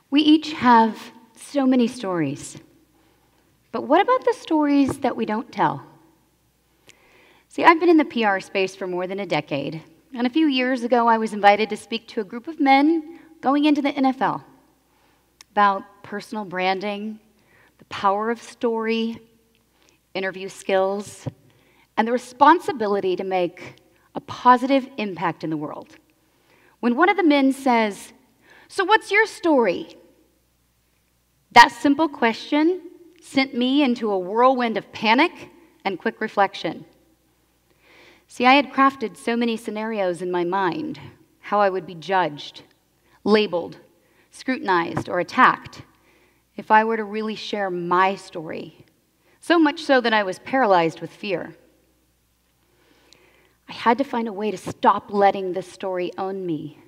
We each have so many stories. But what about the stories that we don't tell? See, I've been in the PR space for more than a decade, and a few years ago I was invited to speak to a group of men going into the NFL about personal branding, the power of story, interview skills, and the responsibility to make a positive impact in the world. When one of the men says, "So what's your story?" That simple question sent me into a whirlwind of panic and quick reflection. See, I had crafted so many scenarios in my mind, how I would be judged, labeled, scrutinized, or attacked if I were to really share my story, so much so that I was paralyzed with fear. I had to find a way to stop letting this story own me.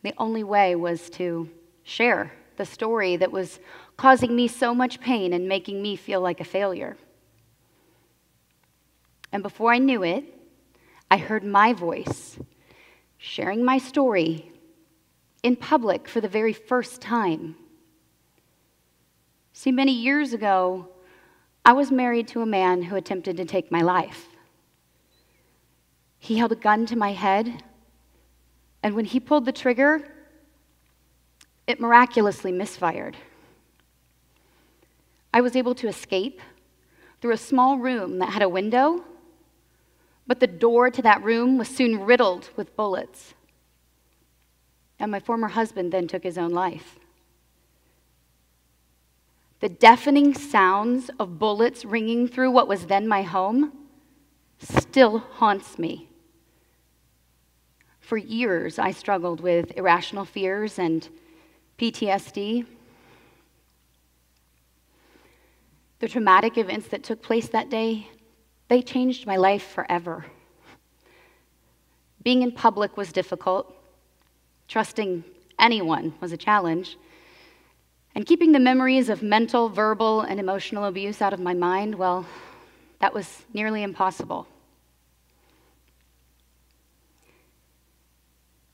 The only way was to share the story that was causing me so much pain and making me feel like a failure. And before I knew it, I heard my voice sharing my story in public for the very first time. See, many years ago, I was married to a man who attempted to take my life. He held a gun to my head, and when he pulled the trigger, it miraculously misfired. I was able to escape through a small room that had a window, but the door to that room was soon riddled with bullets. And my former husband then took his own life. The deafening sounds of bullets ringing through what was then my home still haunts me. For years, I struggled with irrational fears and PTSD. The traumatic events that took place that day, they changed my life forever. Being in public was difficult. Trusting anyone was a challenge. And keeping the memories of mental, verbal, and emotional abuse out of my mind, well, that was nearly impossible.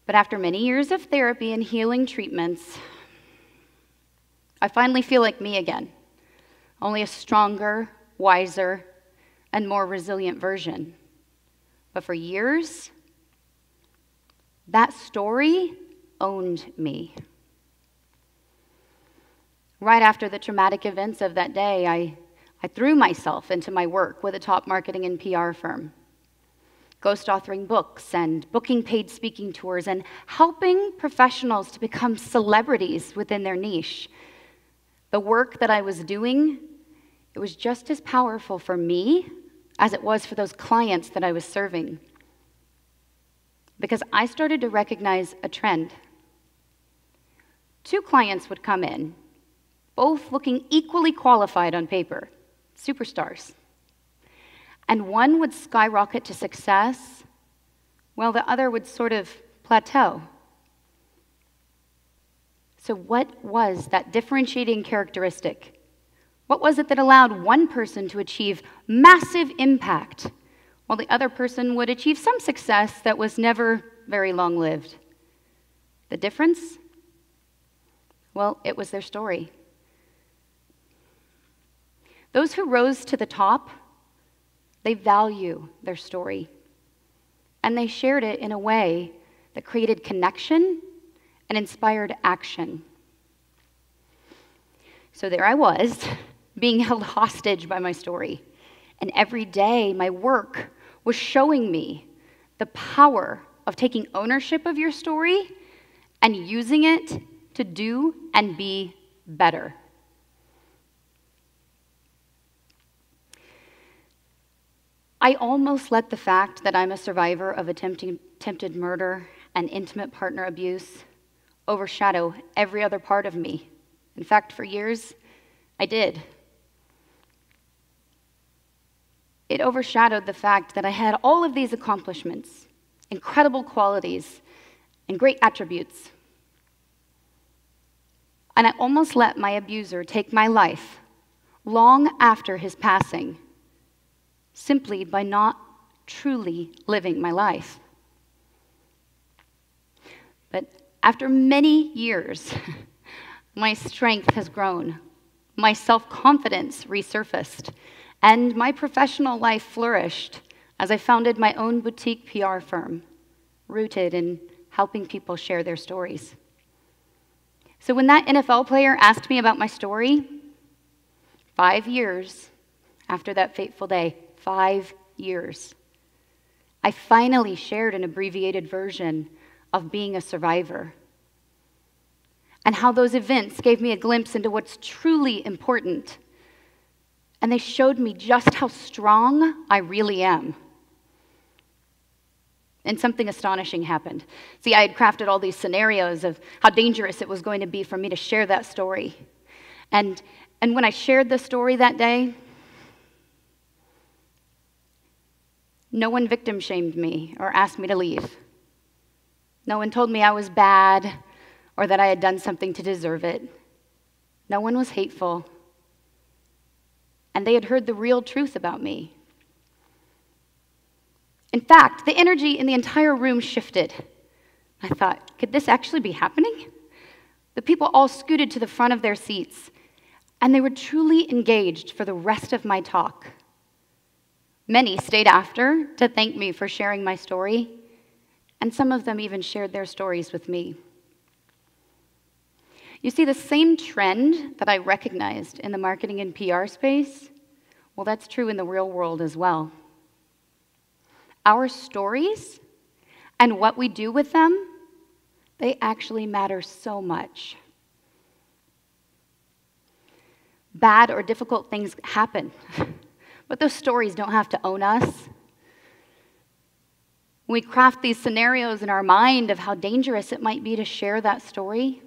But after many years of therapy and healing treatments, I finally feel like me again, only a stronger, wiser, and more resilient version. But for years, that story owned me. Right after the traumatic events of that day, I threw myself into my work with a top marketing and PR firm, ghost authoring books and booking paid speaking tours and helping professionals to become celebrities within their niche. The work that I was doing, it was just as powerful for me as it was for those clients that I was serving. Because I started to recognize a trend. 2 clients would come in, both looking equally qualified on paper, superstars. And one would skyrocket to success, while the other would sort of plateau. So what was that differentiating characteristic? What was it that allowed one person to achieve massive impact, while the other person would achieve some success that was never very long-lived? The difference? Well, it was their story. Those who rose to the top, they value their story, and they shared it in a way that created connection and inspired action. So there I was, being held hostage by my story, and every day my work was showing me the power of taking ownership of your story and using it to do and be better. I almost let the fact that I'm a survivor of attempted murder and intimate partner abuse overshadow every other part of me. In fact, for years, I did. It overshadowed the fact that I had all of these accomplishments, incredible qualities, and great attributes. And I almost let my abuser take my life long after his passing, simply by not truly living my life. But after many years, My strength has grown, my self-confidence resurfaced, and my professional life flourished as I founded my own boutique PR firm, rooted in helping people share their stories. So when that NFL player asked me about my story, 5 years after that fateful day, 5 years, I finally shared an abbreviated version of being a survivor and how those events gave me a glimpse into what's truly important. And they showed me just how strong I really am. And something astonishing happened. See, I had crafted all these scenarios of how dangerous it was going to be for me to share that story. And when I shared the story that day, no one victim shamed me or asked me to leave. No one told me I was bad or that I had done something to deserve it. No one was hateful. And they had heard the real truth about me. In fact, the energy in the entire room shifted. I thought, could this actually be happening? The people all scooted to the front of their seats, and they were truly engaged for the rest of my talk. Many stayed after to thank me for sharing my story, and some of them even shared their stories with me. You see, the same trend that I recognized in the marketing and PR space, well, that's true in the real world as well. Our stories and what we do with them, they actually matter so much. Bad or difficult things happen, but those stories don't have to own us. We craft these scenarios in our mind of how dangerous it might be to share that story.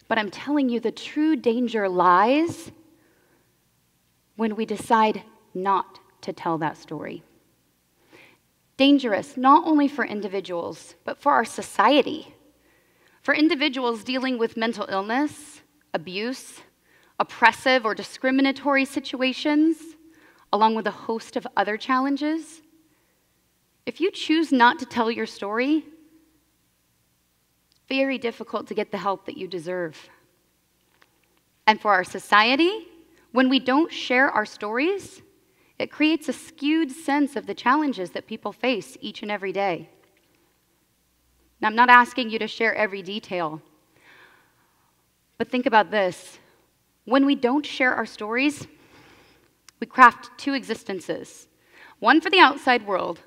But I'm telling you, the true danger lies when we decide not to tell that story. Dangerous not only for individuals, but for our society. For individuals dealing with mental illness, abuse, oppressive or discriminatory situations, along with a host of other challenges. If you choose not to tell your story, very difficult to get the help that you deserve. And for our society, when we don't share our stories, it creates a skewed sense of the challenges that people face each and every day. Now, I'm not asking you to share every detail, but think about this. When we don't share our stories, we craft two existences. One for the outside world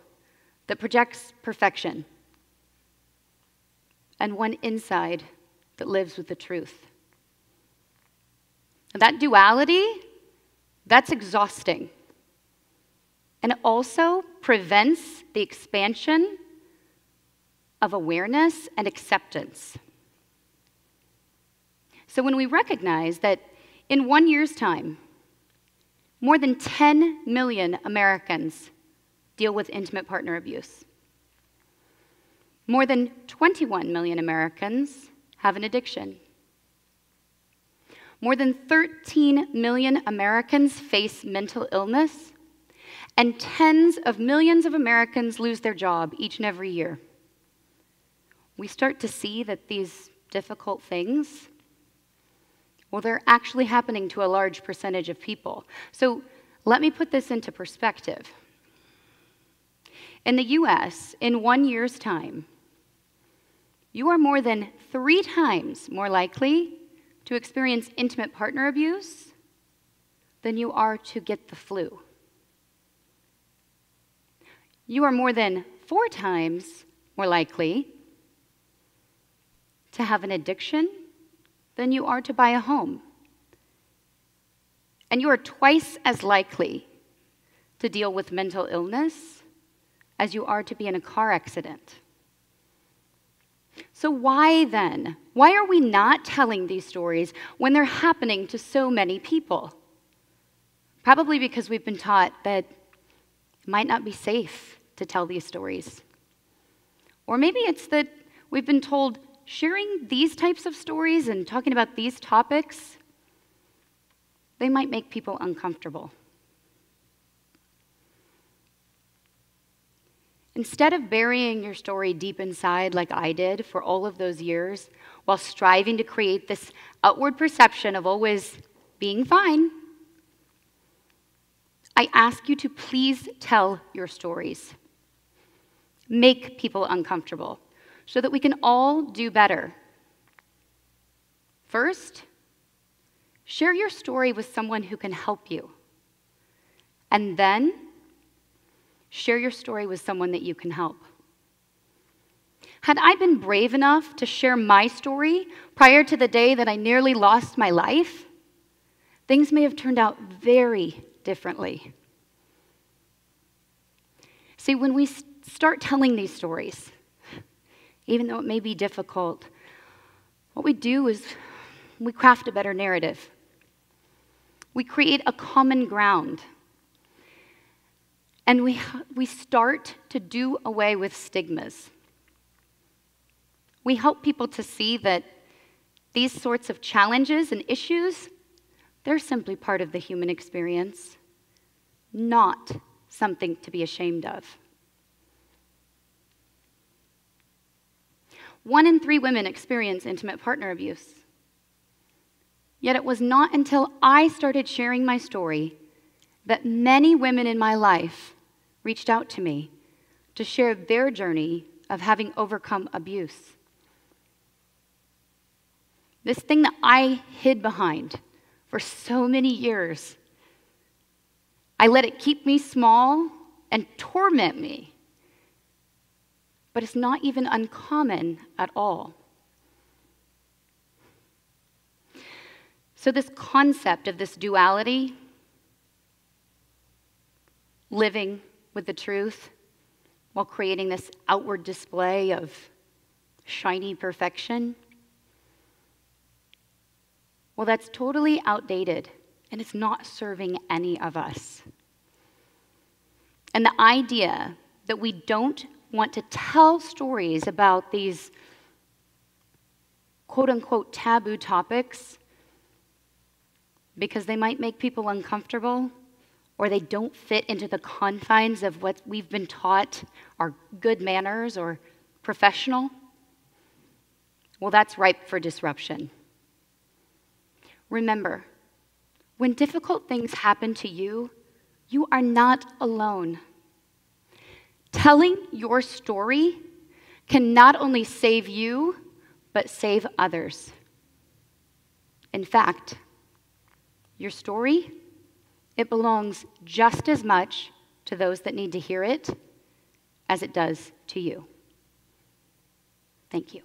that projects perfection, and one inside that lives with the truth. And that duality, that's exhausting. And it also prevents the expansion of awareness and acceptance. So when we recognize that in 1 year's time, more than 10 million Americans deal with intimate partner abuse. More than 21 million Americans have an addiction. More than 13 million Americans face mental illness, and tens of millions of Americans lose their job each and every year. We start to see that these difficult things, well, they're actually happening to a large percentage of people. So let me put this into perspective. In the US, in 1 year's time, you are more than 3 times more likely to experience intimate partner abuse than you are to get the flu. You are more than 4 times more likely to have an addiction than you are to buy a home. And you are twice as likely to deal with mental illness as you are to be in a car accident. So why then? Why are we not telling these stories when they're happening to so many people? Probably because we've been taught that it might not be safe to tell these stories. Or maybe it's that we've been told sharing these types of stories and talking about these topics, they might make people uncomfortable. Instead of burying your story deep inside like I did for all of those years, while striving to create this outward perception of always being fine, I ask you to please tell your stories. Make people uncomfortable so that we can all do better. First, share your story with someone who can help you. And then, share your story with someone that you can help. Had I been brave enough to share my story prior to the day that I nearly lost my life, things may have turned out very differently. See, when we start telling these stories, even though it may be difficult, what we do is we craft a better narrative. We create a common ground. And we start to do away with stigmas. We help people to see that these sorts of challenges and issues, they're simply part of the human experience, not something to be ashamed of. 1 in 3 women experience intimate partner abuse. Yet it was not until I started sharing my story that many women in my life reached out to me to share their journey of having overcome abuse. This thing that I hid behind for so many years, I let it keep me small and torment me. But it's not even uncommon at all. So this concept of this duality, living with the truth while creating this outward display of shiny perfection, well, that's totally outdated, and it's not serving any of us. And the idea that we don't want to tell stories about these quote-unquote taboo topics because they might make people uncomfortable or they don't fit into the confines of what we've been taught are good manners or professional, well, that's ripe for disruption. Remember, when difficult things happen to you, you are not alone. Telling your story can not only save you, but save others. In fact, your story, it belongs just as much to those that need to hear it as it does to you. Thank you.